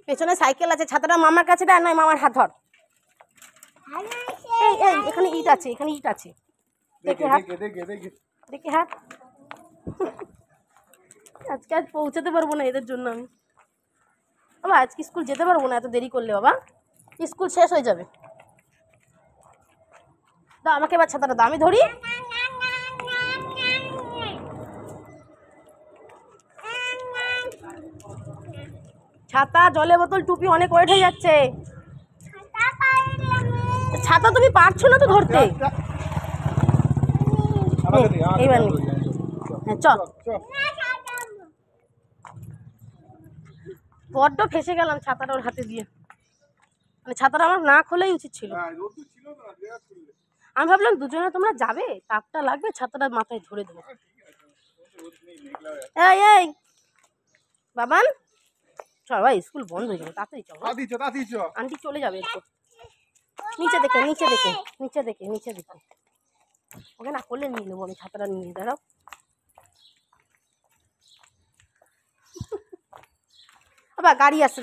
পেছনে সাইকেল আছে, ছাতাটা মামার কাছে দেয়, নয় মামার হাত ধর। এই এই এখানে ইট আছে, এখানে ইট আছে, দেখে হাত, দেখে হাত। আজকে আজ পৌঁছাতে পারবো না এদের জন্য আমি। বাবা আজকে স্কুল যেতে পারবো না এত দেরি করলে, বাবা স্কুল শেষ হয়ে যাবে। দাও আমাকে এবার ছাতাটা দাও, আমি ধরি। ছাতা, জলের বোতল, টুপি অনেক ওয়েট হয়ে যাচ্ছে। ছাতা তুমি পারছো না তো ধরতে। এইবার হ্যাঁ চল, বড্ড ফেসে গেলাম ছাতাটা ওর হাতে দিয়ে। মানে ছাতাটা আমার না খোলাই উচিত ছিল। আমি ভাবলাম দুজনে তোমরা যাবে, তাপটা লাগবে, ছাতাটা মাথায় ধরে দেবো। এই এই বাবান চল ভাই, স্কুল বন্ধ হয়ে যাবে, তাড়াতাড়ি চল। আন্টি চলে যাবে একটু। নিচে দেখে, নিচে দেখে, নিচে দেখে, নিচে দেখে। ওকে না করলে নিয়ে নেবো আমি, ছাতাটা নিয়ে দাঁড়াও। আবার গাড়ি আসছে।